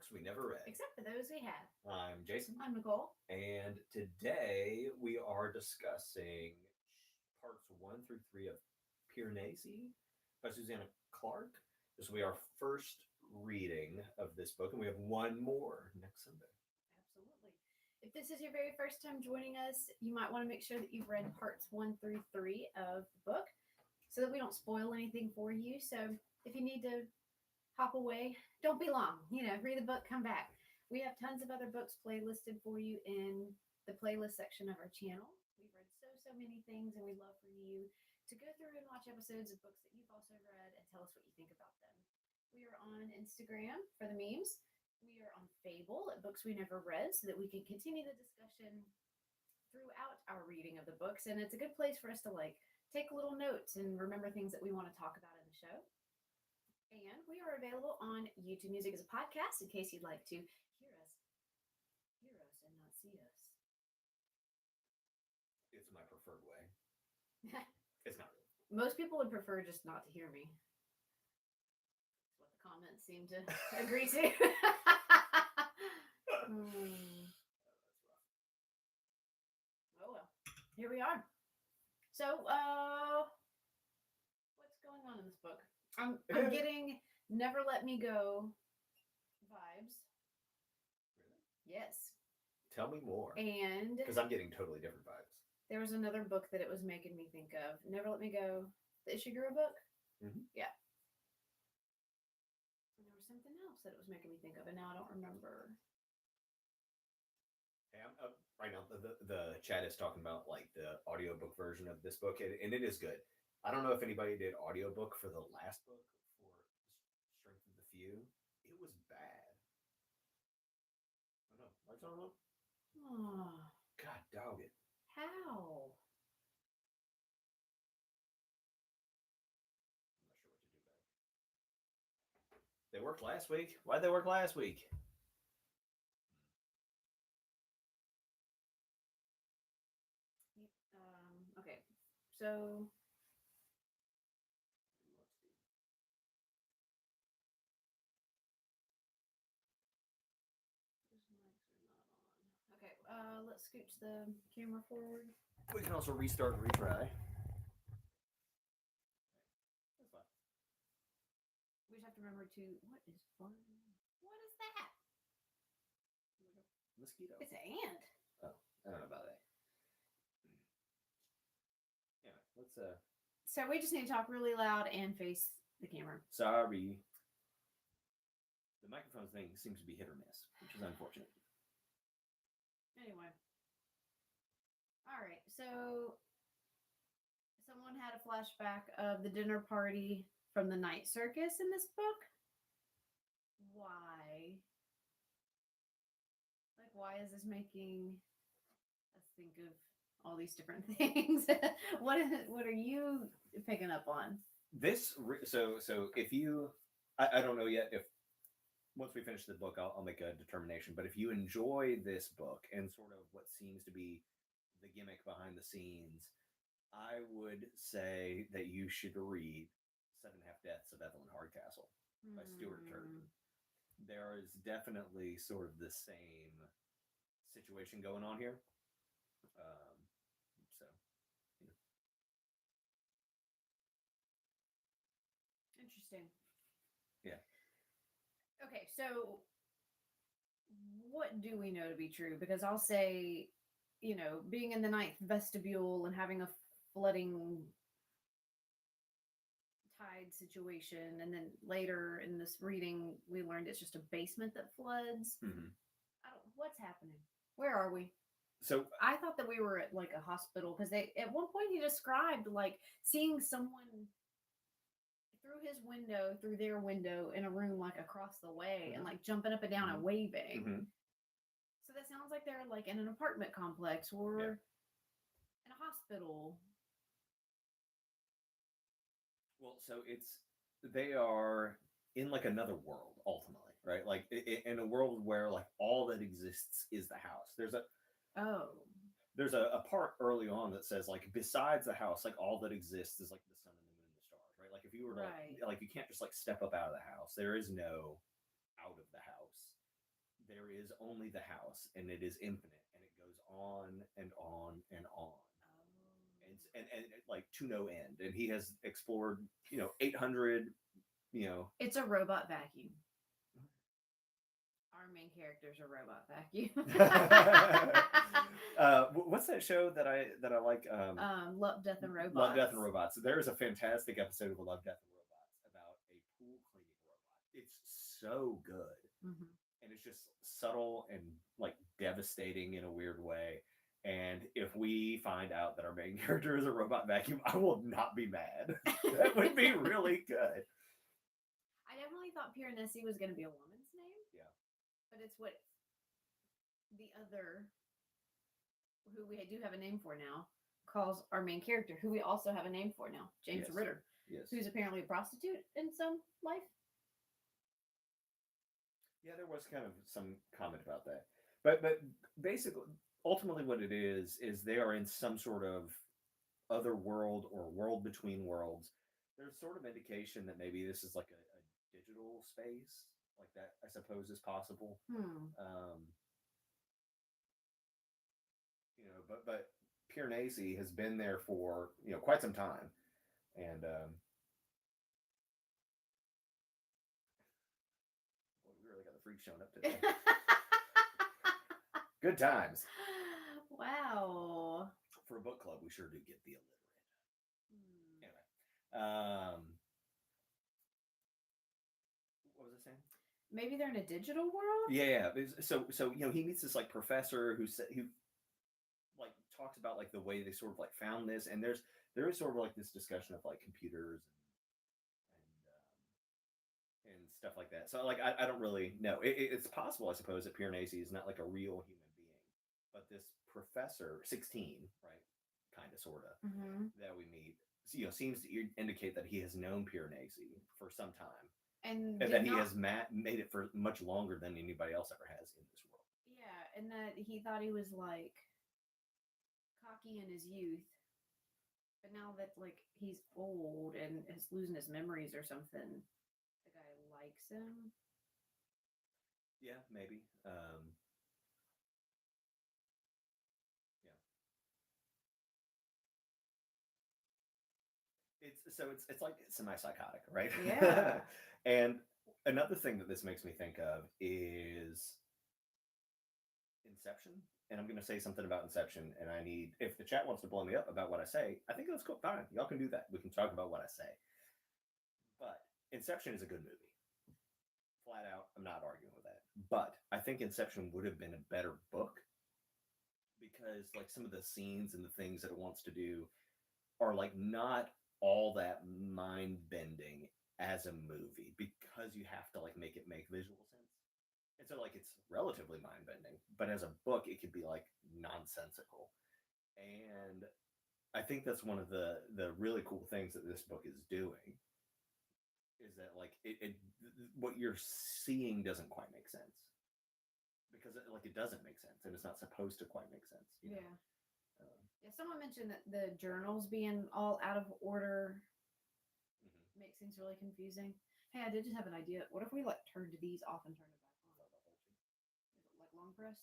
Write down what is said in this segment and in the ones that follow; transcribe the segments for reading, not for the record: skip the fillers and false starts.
books we never read. Except for those we have. I'm Jason. I'm Nicole. And today we are discussing parts 1 through 3 of Piranesi by Susanna Clarke. This will be our first reading of this book, and we have one more next Sunday. Absolutely. If this is your very first time joining us, you might want to make sure that you've read parts 1 through 3 of the book so that we don't spoil anything for you. So if you need to hop away, don't be long. Read the book, come back. We have tons of other books playlisted for you in the playlist section of our channel. We've read so many things, and we'd love for you to go through and watch episodes of books that you've also read and tell us what you think about them. We are on Instagram for the memes. We are on Fable at Books We Never Read so that we can continue the discussion throughout our reading of the books. And it's a good place for us to take little notes and remember things that we want to talk about in the show. And we are available on YouTube Music as a podcast in case you'd like to hear us and not see us. It's my preferred way. It's not really. Most people would prefer just not to hear me. That's what the comments seem to agree to. Oh well, here we are. So, what's going on in this book? I'm getting Never Let Me Go vibes. Really? Yes. Tell me more. And because I'm getting totally different vibes. There was another book that it was making me think of. Never Let Me Go, the Ishiguro book. Mm-hmm. Yeah. And there was something else that it was making me think of, and now I don't remember. Hey, I'm right now. The chat is talking about the audiobook version of this book, and it is good. I don't know if anybody did audiobook for the last book for Strength of the Few. It was bad. I don't know. Lights on? Oh. God dog it. How? I'm not sure what to do about it. They worked last week. Why'd they work last week? Okay. So let's scooch the camera forward. We can also restart and retry. That's fine. We just have to remember to. What is fun? What is that? Mosquito. It's an ant. Oh, I don't know about that. Yeah, let's So we just need to talk really loud and face the camera. Sorry. The microphone thing seems to be hit or miss, which is unfortunate. Anyway. All right. So someone had a flashback of the dinner party from the night circus in this book. Why? Why is this making us think of all these different things? What are you picking up on? This so if you I don't know yet if once we finish the book I'll make a determination, but if you enjoy this book and sort of what seems to be the gimmick behind the scenes, I would say that you should read 7.5 Deaths of Evelyn Hardcastle by Stuart Turton. There is definitely sort of the same situation going on here. Interesting. Yeah. Okay, so what do we know to be true? Because I'll say, being in the ninth vestibule and having a flooding tide situation, and then later in this reading we learned it's just a basement that floods. Mm-hmm. What's happening? Where are we? So I thought that we were at a hospital, because they at one point he described seeing someone through their window in a room across the way, mm-hmm. and jumping up and down mm-hmm. and waving. Mm-hmm. So that sounds like they're in an apartment complex or in a hospital. Well, so they are in another world ultimately, right? In a world where all that exists is the house. There's a part early on that says besides the house, all that exists is the sun and the moon and the stars, right? If you were to you can't just step up out of the house. There is no out of the house. there is only the house, and it is infinite, and it goes on and on and on, and like to no end. And he has explored, 800, you know. It's a robot vacuum. Our main character's a robot vacuum. What's that show that I like? Love, Death, and Robots. Love, Death, and Robots. There is a fantastic episode of Love, Death, and Robots about a pool cleaning robot. It's so good, and it's just subtle and like devastating in a weird way. And if we find out that our main character is a robot vacuum, I will not be mad. That would be really good. I definitely thought Piranesi was going to be a woman's name. Yeah. But it's what the other, who we do have a name for now, calls our main character, who we also have a name for now, James Yes. Ritter. Yes. Who's apparently a prostitute in some life. Yeah, there was kind of some comment about that. But basically, ultimately what it is they are in some sort of other world or world between worlds. There's sort of indication that maybe this is like a digital space, like that I suppose is possible. But Piranesi has been there for quite some time, and well, we really got the freak showing up today. Good times. Wow. For a book club, we sure do get the illiterate. Anyway, what was I saying? Maybe they're in a digital world. Yeah. So he meets this like professor who like talks about like the way they sort of like found this, and there is sort of like this discussion of like computers and stuff like that. So like I don't really know. It's possible, I suppose, that Piranesi is not like a real human being, but this professor, 16, right, kind of, sort of, that we meet, seems to indicate that he has known Piranesi for some time, and that he has made it for much longer than anybody else ever has in this world. Yeah, and that he thought he was like cocky in his youth, but now that like he's old and is losing his memories or something, the guy likes him. Yeah, maybe. It's like semi-psychotic, right? Yeah. And another thing that this makes me think of is Inception. And I'm going to say something about Inception, and I need, if the chat wants to blow me up about what I say, I think that's cool. Fine, y'all can do that. We can talk about what I say. But Inception is a good movie. Flat out, I'm not arguing with that. But I think Inception would have been a better book, because like some of the scenes and the things that it wants to do are like not all that mind bending as a movie, because you have to like make it make visual sense. And so like it's relatively mind bending, but as a book it could be like nonsensical. And I think that's one of the really cool things that this book is doing, is that like it what you're seeing doesn't quite make sense, because it doesn't make sense, and it's not supposed to quite make sense. Yeah. Yeah, someone mentioned that the journals being all out of order makes things really confusing. Hey, I did just have an idea. What if we like turned these off and turned it back on? Is it like long press?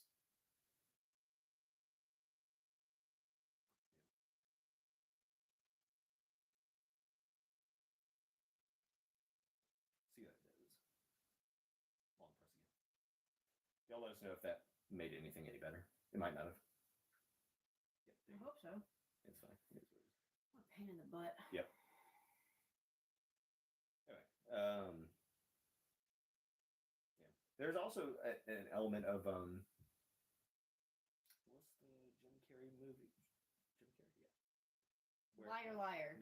See what it does. Long press again. Y'all let us know if that made anything any better. It might not have. I hope so. It's fine. It is what it is. What a pain in the butt. Yep. Anyway, yeah. There's also an element of what's the Jim Carrey movie? Jim Carrey, yeah. Liar, liar.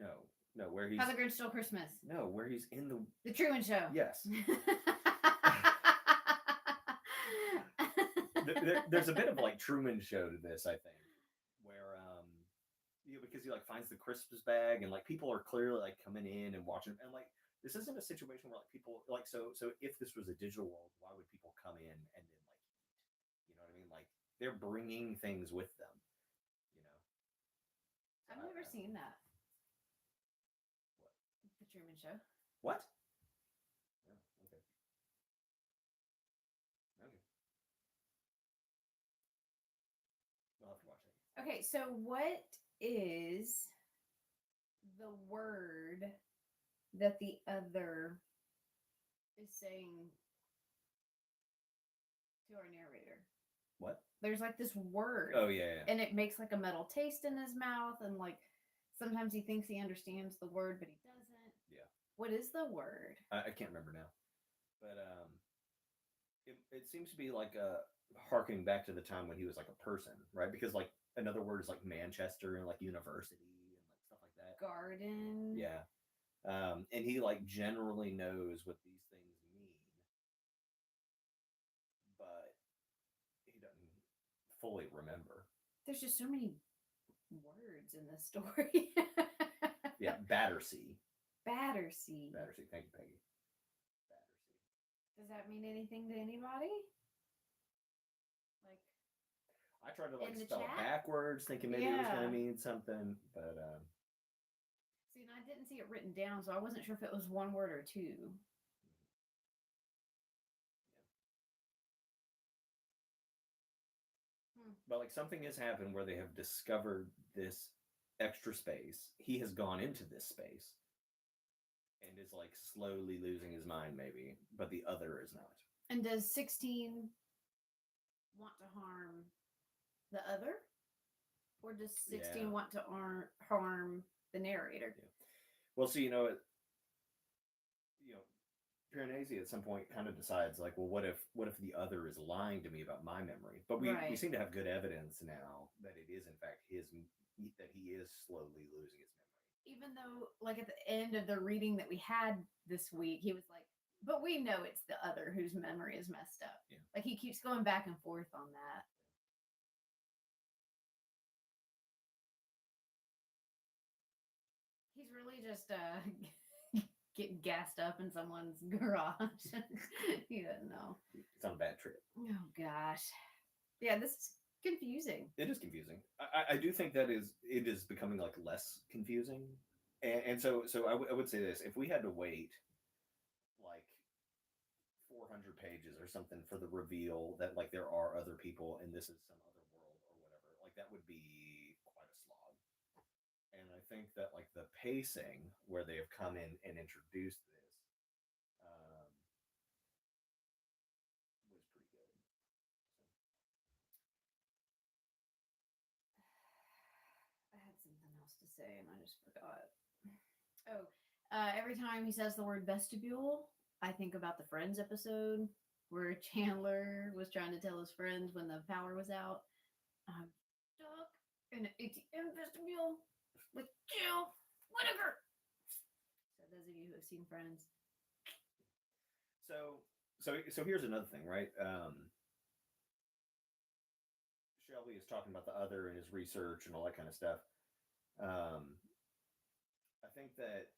No, where he's How the Grinch Stole Christmas. No, where he's in The Truman Show. Yes. There's a bit of like Truman Show to this, I think, where because he like finds the Christmas bag, and like people are clearly like coming in and watching, and like this isn't a situation where like people like so if this was a digital world, why would people come in and then like eat? You know what I mean? Like they're bringing things with them. So I've never seen that. What? The Truman Show. What? Oh, okay. Okay, so what is the word that the other is saying to our narrator? What? There's like this word, Oh yeah. and it makes like a metal taste in his mouth, and like sometimes he thinks he understands the word, but he doesn't. Yeah. What is the word? I can't remember now, but it seems to be like harkening back to the time when he was like a person, right? Because like another word is like Manchester and like university and like stuff like that. Garden. Yeah. And he like generally knows what these things mean, but he doesn't fully remember. There's just so many words in this story. Yeah, Battersea. Battersea. Battersea. Thank you, Peggy. Battersea. Does that mean anything to anybody? Like, I tried to like in the spell it chat? backwards, thinking maybe it was going Yeah. to mean something, but see, and I didn't see it written down, so I wasn't sure if it was one word or two. but like something has happened where they have discovered this extra space. He has gone into this space and is like slowly losing his mind, maybe, but the other is not. And does 16 want to harm the other? Or does 16 Yeah. want to harm the narrator? Yeah. Well, so you know, Piranesi at some point kind of decides like, well, what if the other is lying to me about my memory? But we Right. seem to have good evidence now that it is in fact that he is slowly losing his memory. Even though, like at the end of the reading that we had this week, he was like, but we know it's the other whose memory is messed up. Yeah. Like he keeps going back and forth on that. He's really just getting gassed up in someone's garage. He doesn't know. It's on a bad trip. Oh gosh. Yeah, this is confusing. It is confusing. I do think that it is becoming like less confusing, and so I would say this: if we had to wait like 400 pages or something for the reveal that like there are other people and this is some other world or whatever, like that would be quite a slog. And I think that like the pacing where they have come in and introduced this was pretty good. I had something else to say and I just forgot. Oh, every time he says the word vestibule, I think about the Friends episode where Chandler was trying to tell his friends when the power was out, I'm stuck in an ATM vestibule with Jill Whittaker. So those of you who have seen Friends. So here's another thing, right? Shelby is talking about the other and his research and all that kind of stuff. I think that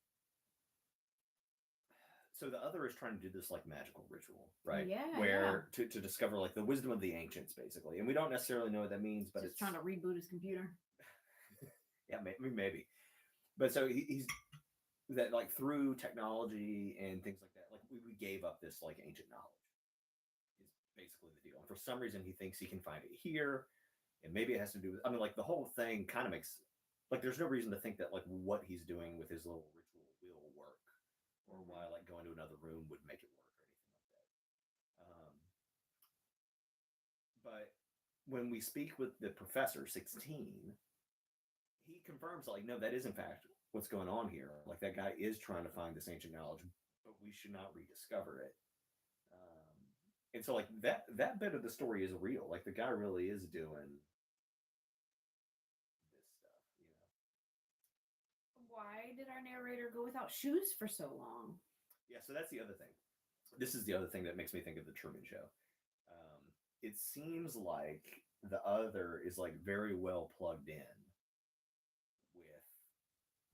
so the other is trying to do this like magical ritual, right? Yeah. Where to discover like the wisdom of the ancients, basically, and we don't necessarily know what that means, but Just it's trying to reboot his computer. Yeah, maybe. But so he's that like through technology and things like that, like we gave up this like ancient knowledge is basically the deal. And for some reason, he thinks he can find it here, and maybe it has to do with. I mean, like the whole thing kind of makes like there's no reason to think that like what he's doing with his little ritual will work, or why like going to another room would make it work or anything like that. But when we speak with the professor, 16, he confirms like no, that is in fact what's going on here. Like that guy is trying to find this ancient knowledge, but we should not rediscover it. And so like that bit of the story is real. Like the guy really is doing this stuff, Why did our narrator go without shoes for so long? Yeah, so that's the other thing. This is the other thing that makes me think of the Truman Show. It seems like the other is like very well plugged in with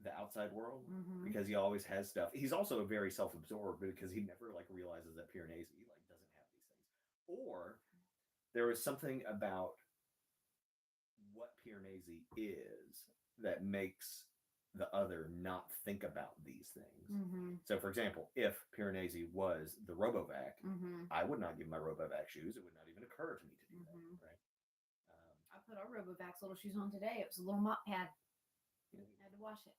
the outside world because he always has stuff. He's also very self-absorbed because he never like realizes that Piranesi like doesn't have these things. Or there is something about what Piranesi is that makes the other not think about these things. So, for example, if Piranesi was the Robovac, I would not give my Robovac shoes. It would not even occur to me to do that, right? I put our RoboVax little shoes on today. It was a little mop pad. You know, I had to wash it.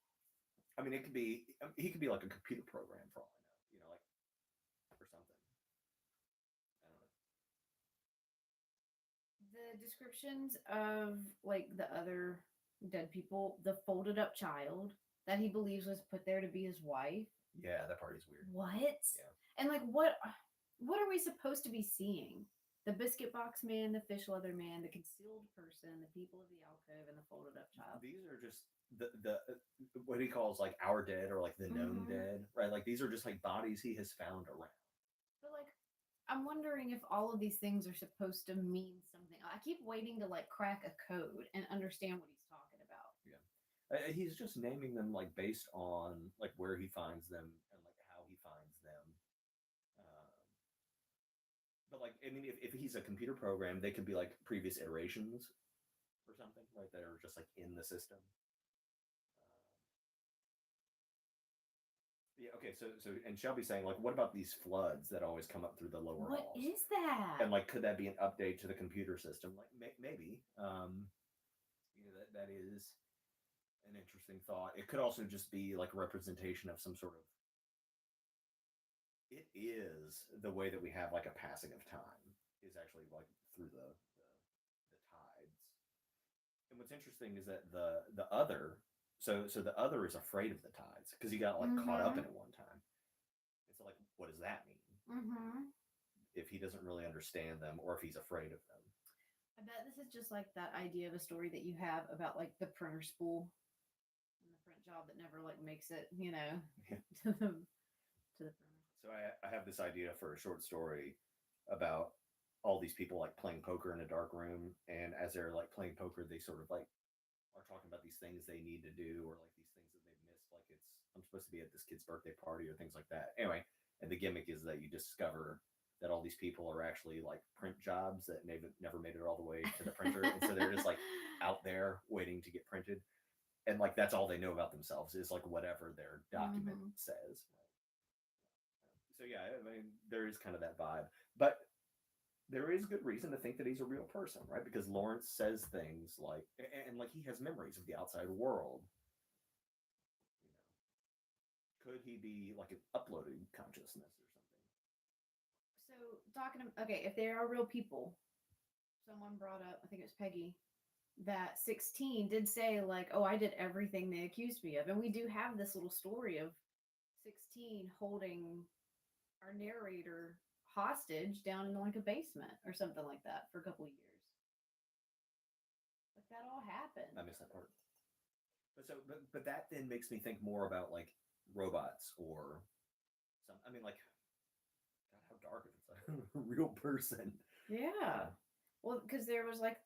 I mean, it could be he could be like a computer program for all I know. You know, like or something. I don't know. The descriptions of like the other dead people, the folded up child that he believes was put there to be his wife. Yeah, that part is weird. What? Yeah. And like what are we supposed to be seeing? The biscuit box man, the fish leather man, the concealed person, the people of the alcove, and the folded up child. These are just the what he calls like our dead or like the known dead, right? Like these are just like bodies he has found around. But like I'm wondering if all of these things are supposed to mean something. I keep waiting to like crack a code and understand what he's talking about. Yeah, he's just naming them like based on like where he finds them and like how he finds them. Um, but like, I mean, if he's a computer program, they could be like previous iterations or something, right? That are just like in the system. Yeah. Okay. So and Shelby's saying like, what about these floods that always come up through the lower What halls? is that? And like, could that be an update to the computer system? Like, maybe. You know, that is an interesting thought. It could also just be like a representation of some sort of. It is the way that we have like a passing of time is actually like through the tides. And what's interesting is that the other so the other is afraid of the tides because he got like caught up in it one time. And so like, what does that mean? If he doesn't really understand them or if he's afraid of them. I bet this is just like that idea of a story that you have about like the printer spool and the print job that never like makes it, you know, to the printer. So I have this idea for a short story about all these people like playing poker in a dark room, and as they're like playing poker, they sort of like are talking about these things they need to do or like these things that they've missed. Like I'm supposed to be at this kid's birthday party or things like that. Anyway, and the gimmick is that you discover that all these people are actually like print jobs that never made it all the way to the printer, and so they're just like out there waiting to get printed, and like that's all they know about themselves is like whatever their document says. So yeah, I mean, there is kind of that vibe, but there is good reason to think that he's a real person, right? Because Lawrence says things like, and like he has memories of the outside world. You know, could he be like an uploaded consciousness or something? So talking to, okay, if they are real people, someone brought up, I think it was Peggy, that 16 did say like, oh, I did everything they accused me of, and we do have this little story of 16 holding our narrator hostage down in like a basement or something like that for a couple of years. Like that all happened. I missed that part. But that then makes me think more about like robots or some. I mean, like, God, how dark if it's a real person. Yeah. Well, because there was like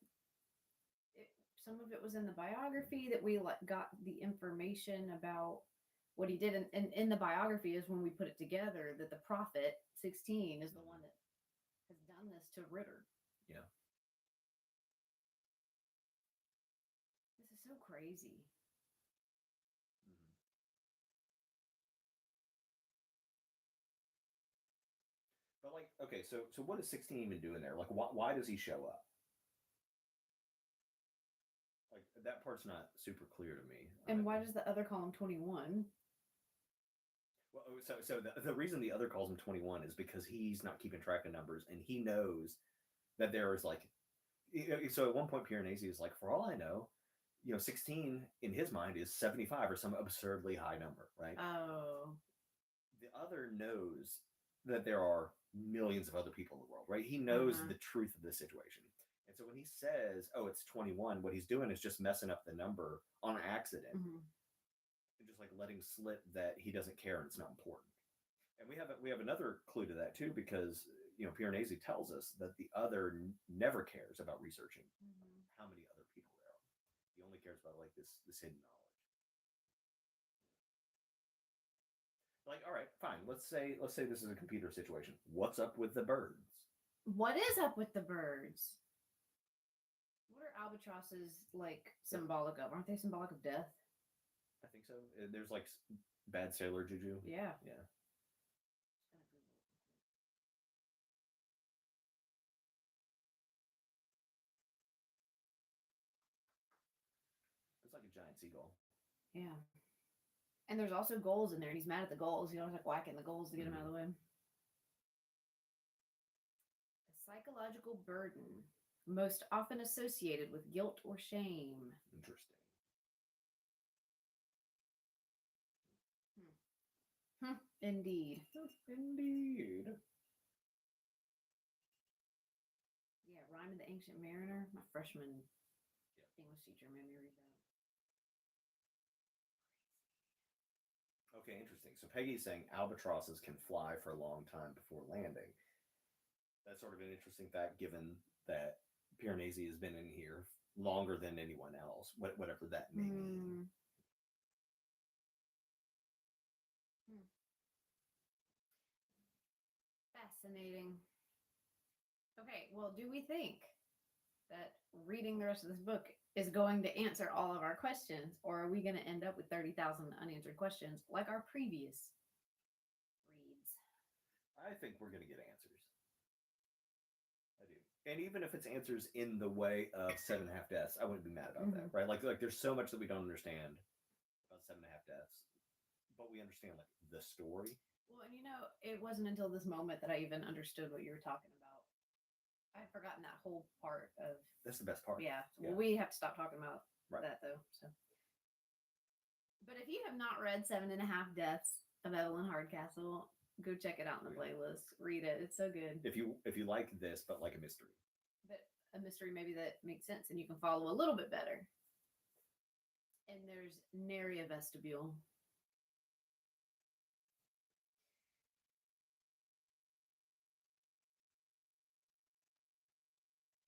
some of it was in the biography that we like got the information about what he did, and in the biography is when we put it together that the prophet 16 is the one that has done this to Ritter. Yeah. This is so crazy. Mm-hmm. But like, okay, so what is 16 even doing there? Like, why does he show up? Like that part's not super clear to me. And why does the other call him 21? Well, so the reason the other calls him 21 is because he's not keeping track of numbers, and he knows that there is like, so at one point Piranesi is like, for all I know, 16 in his mind is 75 or some absurdly high number, right? Oh. The other knows that there are millions of other people in the world, right? He knows the truth of the situation. And so when he says, oh, it's 21, what he's doing is just messing up the number on accident. And just like letting slip that he doesn't care and it's not important. And we have another clue to that too, because Piranesi tells us that the other never cares about researching how many other people there are. He only cares about like this hidden knowledge. Like, all right, fine. Let's say this is a computer situation. What's up with the birds? What is up with the birds? What are albatrosses like symbolic of? Aren't they symbolic of death? I think so. There's like bad sailor juju. Yeah. Yeah. giant seagull. Yeah. And there's also goals in there, and he's mad at the goals. He's always like whacking the goals to get him out of the way. A psychological burden, most often associated with guilt or shame. Interesting. Indeed. Indeed. Yeah, Rhyme of the Ancient Mariner. My freshman English teacher made me read that. Okay, interesting. So Peggy's saying albatrosses can fly for a long time before landing. That's sort of an interesting fact, given that Piranesi has been in here longer than anyone else, whatever that may mean. Fascinating. Okay, well, do we think that reading the rest of this book is going to answer all of our questions, or are we going to end up with 30,000 unanswered questions like our previous reads? I think we're going to get answers. I do. And even if it's answers in the way of 7.5 Deaths, I wouldn't be mad about that, right? Like there's so much that we don't understand about 7.5 Deaths, but we understand like the story. Well, and it wasn't until this moment that I even understood what you were talking about. I had forgotten that whole part of. That's the best part. Yeah. Well, we have to stop talking about that though. So, but if you have not read 7.5 Deaths of Evelyn Hardcastle, go check it out in the playlist. Read it; it's so good. If you like this, but like a mystery. But a mystery maybe that makes sense and you can follow a little bit better. And there's nary a vestibule.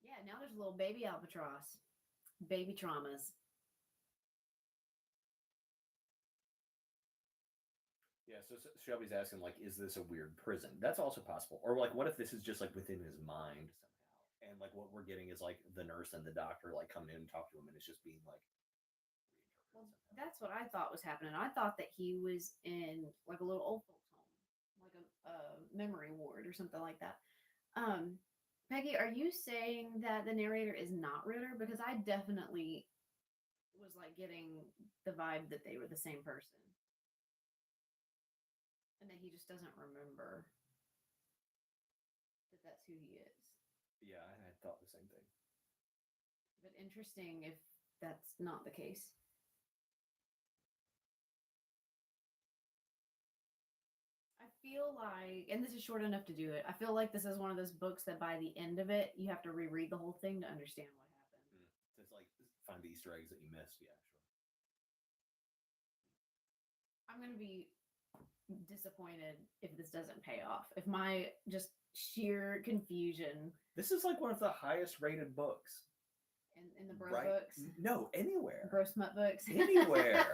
Yeah, now there's a little baby albatross. Baby traumas. Yeah, so Shelby's asking, like, is this a weird prison? That's also possible. Or, like, what if this is just, like, within his mind somehow? And, like, what we're getting is, like, the nurse and the doctor, like, coming in and talk to him, and it's just being, like, well, that's what I thought was happening. I thought that he was in, like, a little old folks home, like a memory ward or something like that. Peggy, are you saying that the narrator is not Ritter? Because I definitely was like getting the vibe that they were the same person. And that he just doesn't remember that that's who he is. Yeah, I had thought the same thing. But interesting if that's not the case. I feel like, and this is short enough to do it, I feel like this is one of those books that by the end of it, you have to reread the whole thing to understand what happened. It's like find the Easter eggs that you missed. Yeah, sure. I'm going to be disappointed if this doesn't pay off. If my just sheer confusion. This is like one of the highest rated books. In the bro books? No, anywhere. Bro smut books? Anywhere.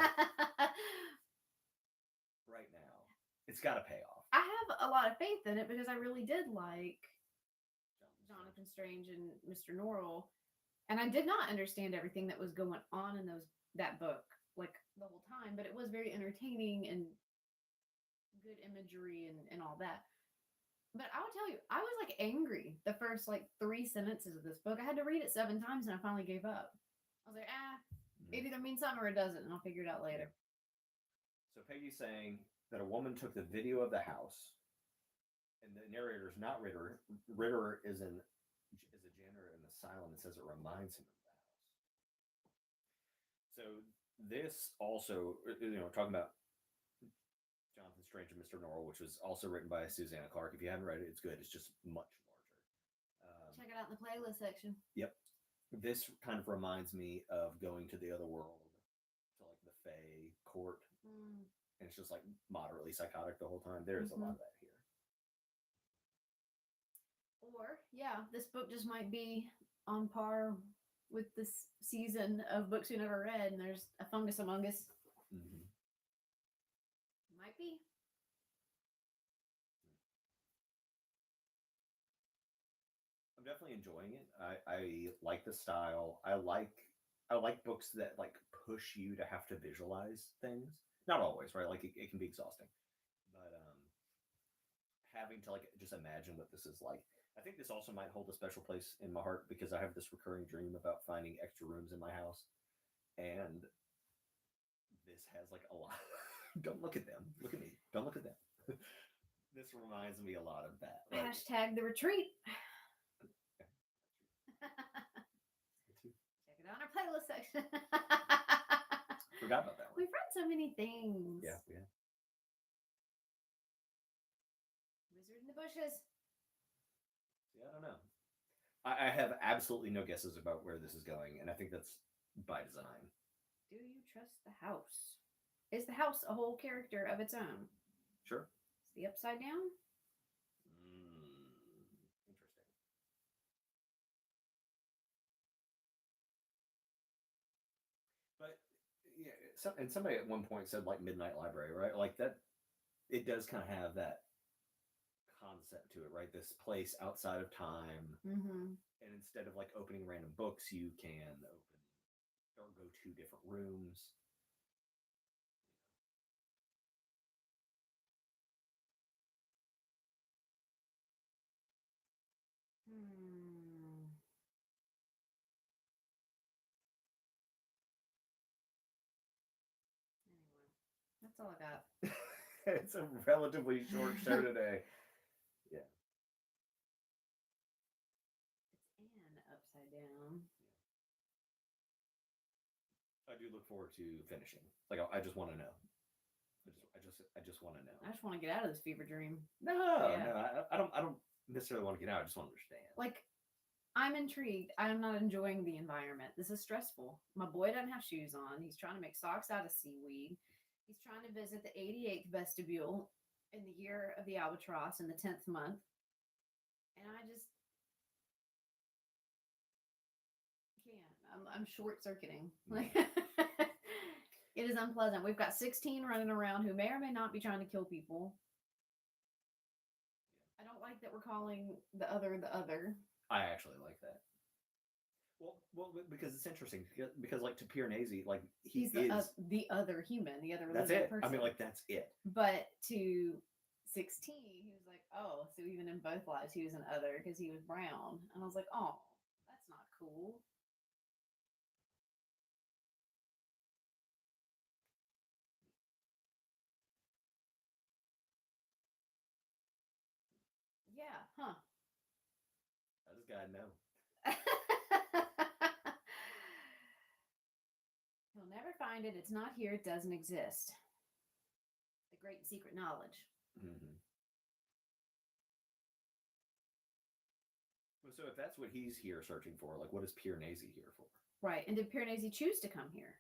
Right now. It's got to pay off. I have a lot of faith in it because I really did like Jonathan Strange and Mr. Norrell. And I did not understand everything that was going on in that book, like the whole time, but it was very entertaining and good imagery and all that. But I would tell you, I was like angry the first like 3 sentences of this book. I had to read it 7 times and I finally gave up. I was like, it either means something or it doesn't, and I'll figure it out later. So Peggy's saying that a woman took the video of the house, and the narrator is not Ritter. Ritter is a janitor in an asylum. It says it reminds him of the house. So this also, talking about Jonathan Strange and Mr. Norrell, which was also written by Susanna Clarke. If you haven't read it, it's good. It's just much larger. Check it out in the playlist section. Yep. This kind of reminds me of going to the other world, to like the Fae court. And it's just like moderately psychotic the whole time. There's a lot of that here. Or, yeah, this book just might be on par with this season of books you never read, and there's a fungus among us. Might be. I'm definitely enjoying it. I like the style. I like books that like push you to have to visualize things. Not always, right? Like it can be exhausting, but having to like just imagine what this is like. I think this also might hold a special place in my heart because I have this recurring dream about finding extra rooms in my house, and this has like a lot. Don't look at them. Look at me. Don't look at them. This reminds me a lot of that. Like, Hashtag the retreat. Check it out in our playlist section. forgot about that one. We've read so many things. Yeah. Wizard in the Bushes. Yeah, I don't know. I have absolutely no guesses about where this is going, and I think that's by design. Do you trust the house? Is the house a whole character of its own? Sure. Is the upside down? Interesting. But yeah, and somebody at one point said like Midnight Library, right? Like that, it does kind of have that concept to it, right? This place outside of time, Mm-hmm. and instead of like opening random books, you can open or go to different rooms. Anyway, that's all I got. It's a relatively short show today. Yeah. It's an upside down. I do look forward to finishing. Like I just want to know. I just want to know. I just want to get out of this fever dream. No, Yeah. no, I don't necessarily want to get out. I just want to understand. Like, I'm intrigued. I'm not enjoying the environment. This is stressful. My boy doesn't have shoes on. He's trying to make socks out of seaweed. He's trying to visit the 88th vestibule in the year of the albatross in the 10th month. And I just can't. I'm short circuiting. Like, it is unpleasant. We've got 16 running around who may or may not be trying to kill people. I don't like that we're calling the other the other. I actually like that. Well, because it's interesting because like to Piranesi, like He's the other human, the other that's living it. person. I mean, like that's it. But to 16, he was like, oh, so even in both lives, he was an other because he was brown, and I was like, oh, that's not cool. Yeah, huh? I just gotta know. He'll never find it. It's not here. It doesn't exist. The great secret knowledge. Mm-hmm. So if that's what he's here searching for, like what is Piranesi here for? Right. And did Piranesi choose to come here?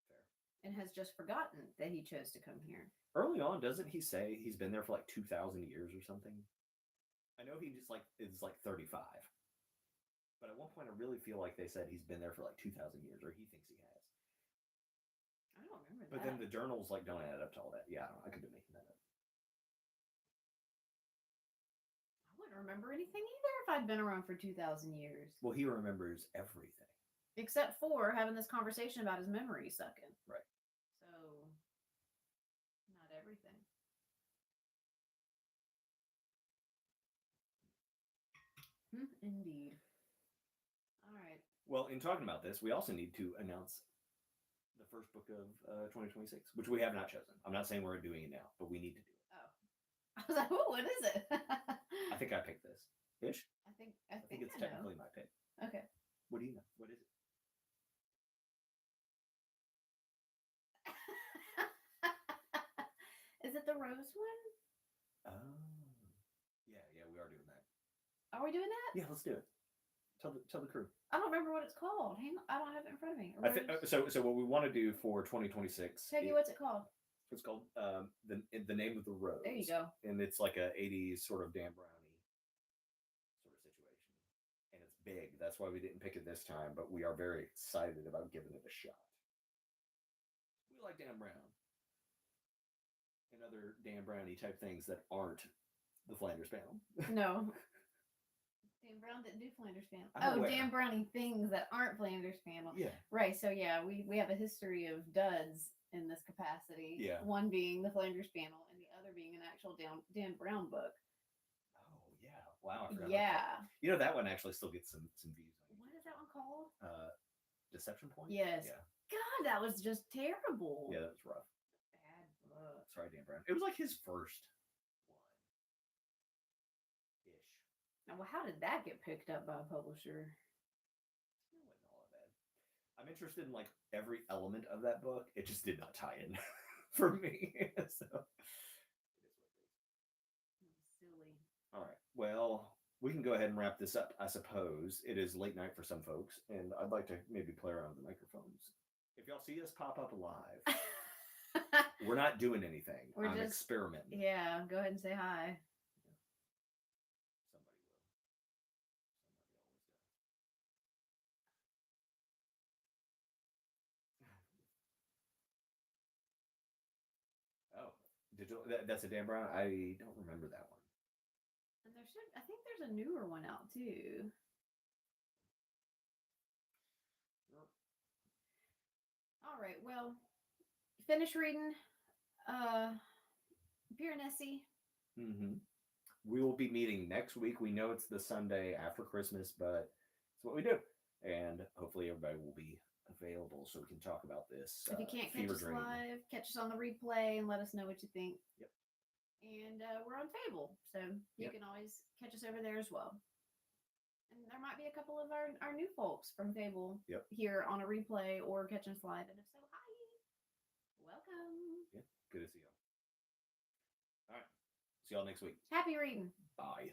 Fair. And has just forgotten that he chose to come here. Early on, doesn't he say he's been there for like 2,000 years or something? I know he just like is like 35. But at one point I really feel like they said he's been there for like 2,000 years, or he thinks he has. I don't remember that. But then the journals like don't add up to all that. Yeah, I could be making that up. I wouldn't remember anything either if I'd been around for 2,000 years. Well, he remembers everything. Except for having this conversation about his memory sucking. Right. So, not everything. Indeed. All right. Well, in talking about this, we also need to announce the first book of 2026, which we have not chosen. I'm not saying we're doing it now, but we need to do it. Oh. I was like, oh, what is it? I think I picked this. Ish? I think it's I know. technically my pick. Okay. What do you know? What is it? Is it the rose one? Oh. Yeah, we are doing that. Are we doing that? Yeah, let's do it. Tell the crew. I don't remember what it's called. Hang on, I don't have it in front of me. So what we want to do for 2026. Peggy, what's it called? It's called the Name of the Rose. There you go. And it's like a 80s sort of Dan Brownie sort of situation. And it's big. That's why we didn't pick it this time, but we are very excited about giving it a shot. We like Dan Brown. And other Dan Brownie type things that aren't the Flanders Panel. No. Dan Brown didn't do Flanders Panel. I'm aware. Dan Brownie things that aren't Flanders Panel. Yeah. Right. So yeah, we have a history of duds in this capacity. Yeah. One being the Flanders Panel and the other being an actual Dan Brown book. Oh yeah. Wow. I forgot Yeah. about that. You know, that one actually still gets some views. What is that one called? Deception Point? Yes. Yeah. God, that was just terrible. Yeah, that was rough. Bad book. Sorry, Dan Brown. It was like his first one ish. Now, well, how did that get picked up by a publisher? It wasn't all that bad. I'm interested in like every element of that book. It just did not tie in for me. So Silly. all right. Well, we can go ahead and wrap this up. I suppose it is late night for some folks, and I'd like to maybe play around with the microphones. If y'all see us pop up live, we're not doing anything. I'm just experimenting. Yeah, go ahead and say hi. Somebody will. Somebody always does. Oh, digital. That's a Dan Brown. I don't remember that one. And I think there's a newer one out too. All right, well, finish reading Piranesi. Mm-hmm. We will be meeting next week. We know it's the Sunday after Christmas, but it's what we do. And hopefully everybody will be available so we can talk about this. If you can't catch us live, catch us on the replay and let us know what you think. Yep. And we're on Fable, so you can always catch us over there as well. And there might be a couple of our new folks from Fable here on a replay or catching us live. And if so, hi. Welcome. Yeah, good to see y'all. All right. See y'all next week. Happy reading. Bye.